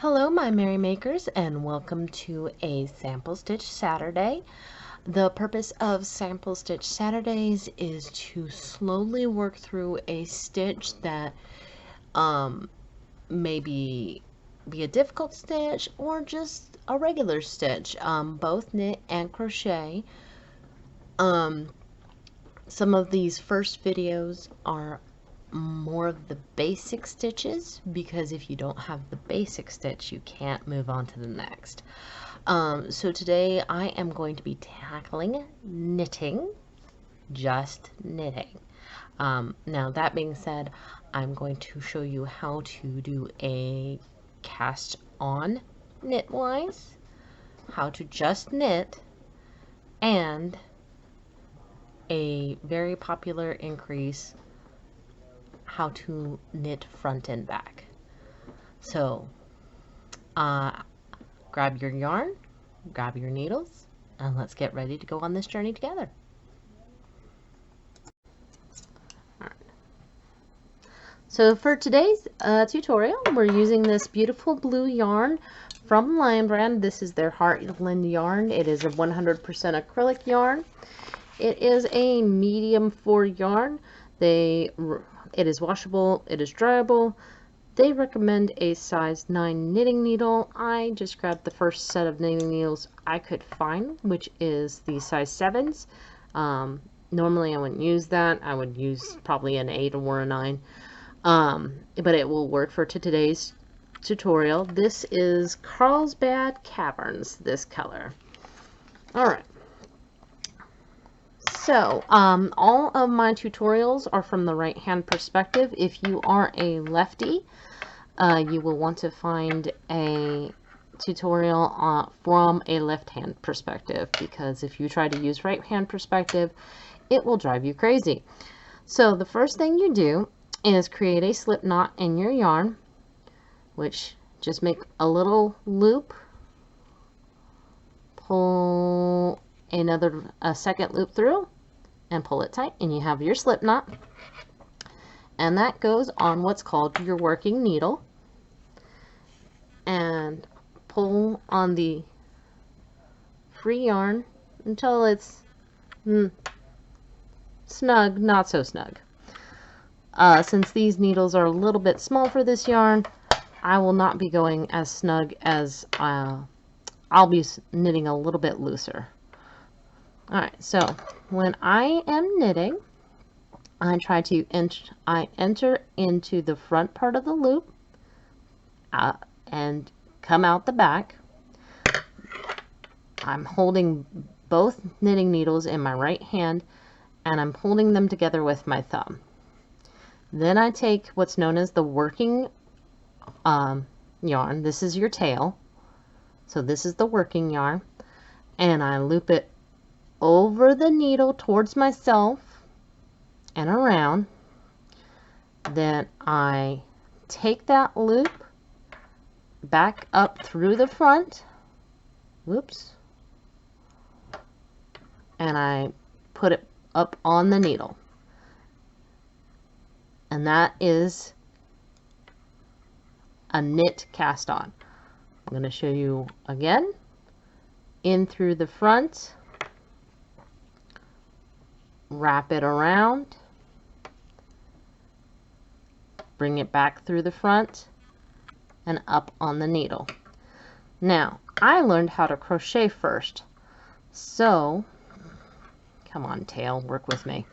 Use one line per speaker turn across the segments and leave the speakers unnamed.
Hello my merry makers, and welcome to a sample stitch Saturday. The purpose of sample stitch Saturdays is to slowly work through a stitch that maybe be a difficult stitch or just a regular stitch, both knit and crochet. Some of these first videos are more of the basic stitches, because if you don't have the basic stitch you can't move on to the next. So today I am going to be tackling knitting, just knitting. Now that being said, I'm going to show you how to do a cast on knitwise, how to just knit, and a very popular increase, how to knit front and back. So grab your yarn, grab your needles, and let's get ready to go on this journey together. So for today's tutorial, we're using this beautiful blue yarn from Lion Brand. This is their Heartland yarn. It is a 100% acrylic yarn. It is a medium 4 yarn. It is washable, it is dryable. They recommend a size 9 knitting needle. I just grabbed the first set of knitting needles I could find, which is the size 7s. Normally I wouldn't use that. I would use probably an 8 or a 9. But it will work for today's tutorial. This is Carlsbad Caverns, this color. Alright. So, all of my tutorials are from the right hand perspective. If you are a lefty, you will want to find a tutorial from a left hand perspective, because if you try to use right hand perspective, it will drive you crazy. So the first thing you do is create a slip knot in your yarn, which just make a little loop, pull a second loop through, and pull it tight, and you have your slip knot. And that goes on what's called your working needle, and pull on the free yarn until it's snug, not so snug. Since these needles are a little bit small for this yarn, I will not be going as snug as I'll be knitting a little bit looser. Alright, so when I am knitting, I try to enter into the front part of the loop and come out the back. I'm holding both knitting needles in my right hand, and I'm holding them together with my thumb. Then I take what's known as the working yarn. This is your tail. So this is the working yarn, and I loop it over the needle towards myself and around. Then I take that loop back up through the front, whoops, and I put it up on the needle, and that is a knit cast on. I'm going to show you again. In through the front, wrap it around, bring it back through the front, and up on the needle. Now, I learned how to crochet first, so come on tail, work with me.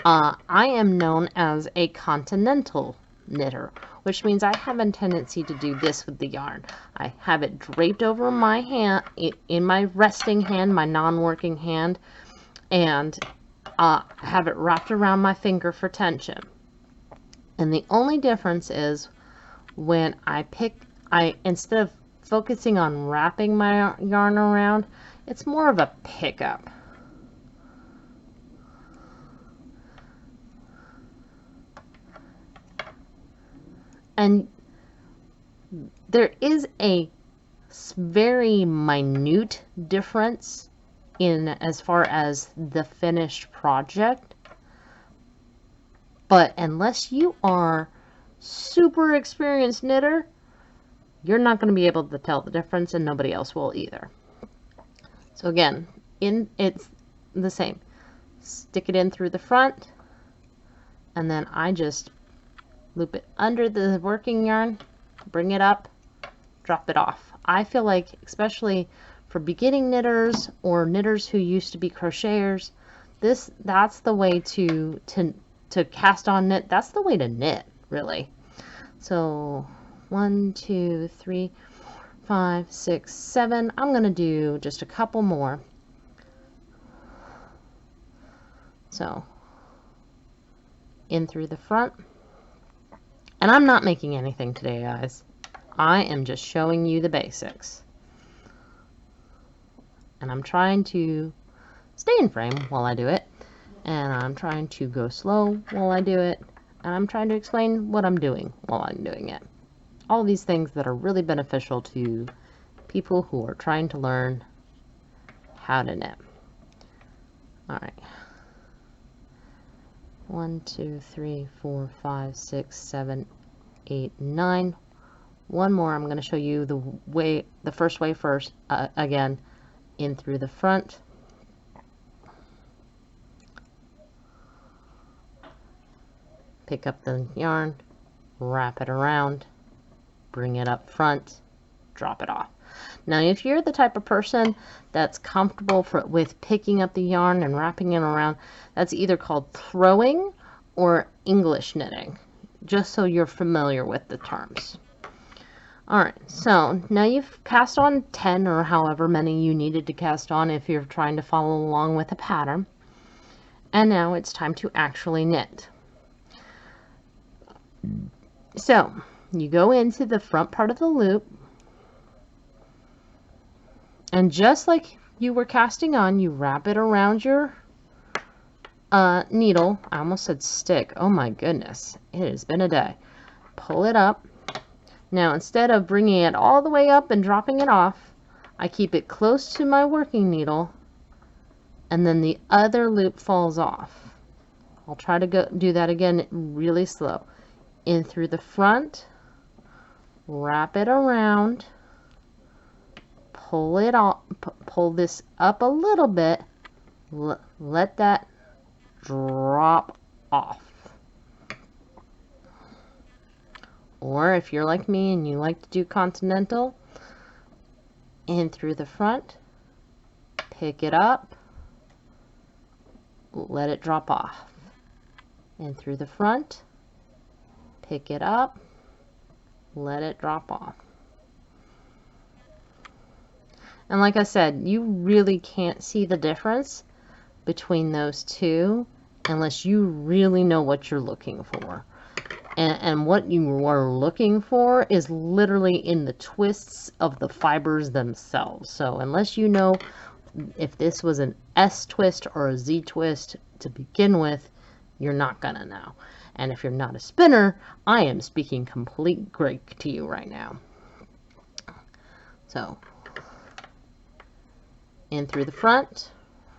I am known as a continental knitter, which means I have a tendency to do this with the yarn. I have it draped over my hand, in my resting hand, my non-working hand, and have it wrapped around my finger for tension. And the only difference is when instead of focusing on wrapping my yarn around, it's more of a pickup. And there is a very minute difference in as far as the finished project, but unless you are super experienced knitter, you're not going to be able to tell the difference, and nobody else will either. So again, it's the same. Stick it in through the front, and then I just loop it under the working yarn, bring it up, drop it off. I feel like, especially for beginning knitters or knitters who used to be crocheters, that's the way to cast on knit. That's the way to knit, really. So 1, 2, 3, 4, 5, 6, 7. I'm going to do just a couple more. So in through the front. And I'm not making anything today, guys. I am just showing you the basics. And I'm trying to stay in frame while I do it. And I'm trying to go slow while I do it. And I'm trying to explain what I'm doing while I'm doing it. All these things that are really beneficial to people who are trying to learn how to knit. All right. 1, 2, 3, 4, 5, 6, 7, 8, 9. One more. I'm going to show you the first way first. Again, in through the front. Pick up the yarn, wrap it around, bring it up front, drop it off. Now, if you're the type of person that's comfortable with picking up the yarn and wrapping it around, that's either called throwing or English knitting, just so you're familiar with the terms. All right, so now you've cast on 10 or however many you needed to cast on if you're trying to follow along with a pattern. And now it's time to actually knit. So you go into the front part of the loop, and just like you were casting on, you wrap it around your needle. I almost said stick. Oh my goodness, it has been a day. Pull it up. Now, instead of bringing it all the way up and dropping it off, I keep it close to my working needle, and then the other loop falls off. I'll try to do that again really slow. In through the front, wrap it around, pull it off, pull this up a little bit, let that drop off. Or if you're like me and you like to do continental, in through the front, pick it up, let it drop off. In through the front, pick it up, let it drop off. And like I said, you really can't see the difference between those two unless you really know what you're looking for. And what you are looking for is literally in the twists of the fibers themselves. So unless you know if this was an S twist or a Z twist to begin with, you're not gonna know. And if you're not a spinner, I am speaking complete Greek to you right now. So in through the front,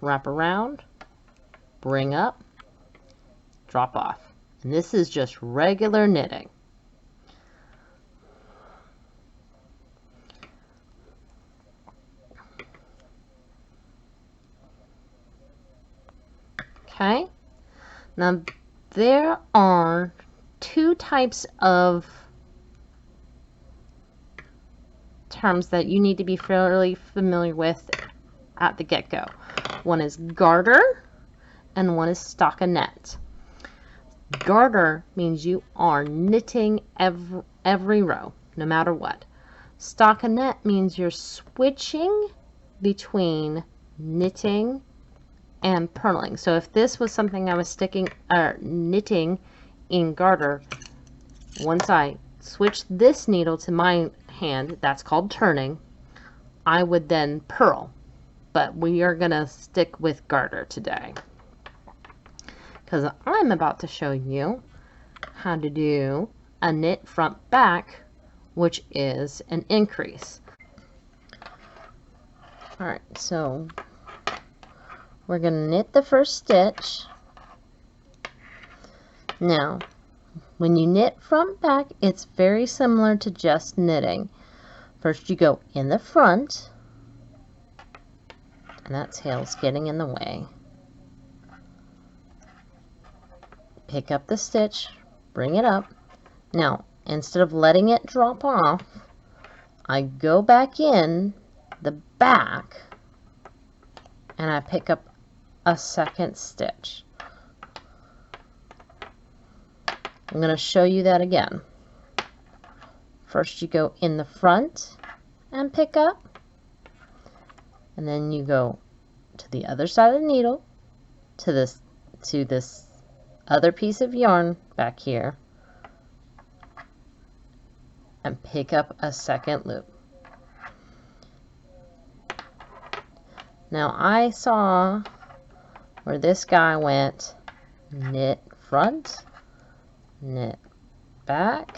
wrap around, bring up, drop off. And this is just regular knitting. Okay. Now there are two types of terms that you need to be fairly familiar with at the get-go. One is garter and one is stockinette. Garter means you are knitting every row, no matter what. Stockinette means you're switching between knitting and purling. So if this was something I was knitting in garter, once I switch this needle to my hand, that's called turning, I would then purl. But we are going to stick with garter today, because I'm about to show you how to do a knit front back, which is an increase. Alright, so we're going to knit the first stitch. Now, when you knit front back, it's very similar to just knitting. First you go in the front, and that tail's getting in the way. Pick up the stitch, bring it up. Now, instead of letting it drop off, I go back in the back and I pick up a second stitch. I'm going to show you that again. First you go in the front and pick up, and then you go to the other side of the needle, to this other piece of yarn back here, and pick up a second loop. Now I saw where this guy went knit front, knit back,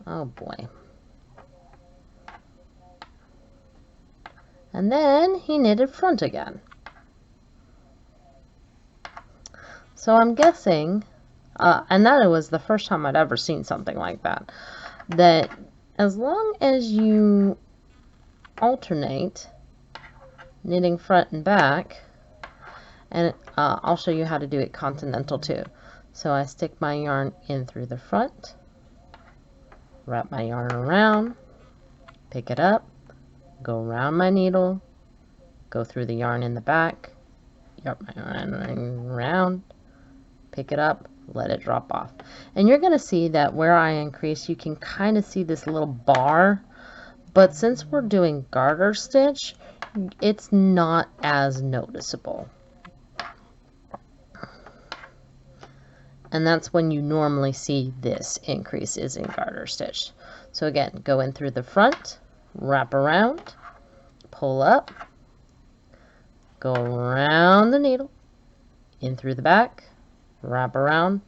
oh boy, and then he knitted front again. So I'm guessing, and that was the first time I'd ever seen something like that, that as long as you alternate knitting front and back, and I'll show you how to do it continental too. So I stick my yarn in through the front, wrap my yarn around, pick it up, go around my needle, go through the yarn in the back, wrap my yarn around, pick it up, let it drop off. And you're going to see that where I increase, you can kind of see this little bar, but since we're doing garter stitch, it's not as noticeable. And that's when you normally see this increase is in garter stitch. So again, go in through the front, wrap around, pull up, go around the needle, in through the back, wrap around,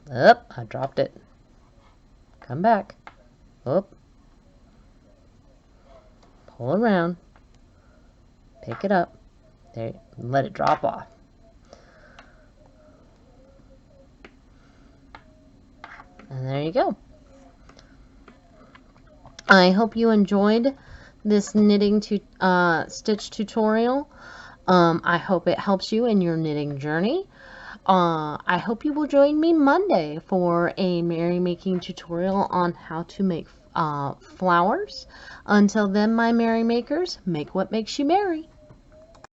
up, I dropped it, come back, up, pull around, pick it up, there, let it drop off. And there you go. I hope you enjoyed this knitting stitch tutorial. I hope it helps you in your knitting journey. I hope you will join me Monday for a merrymaking tutorial on how to make flowers. Until then, my merrymakers, make what makes you merry.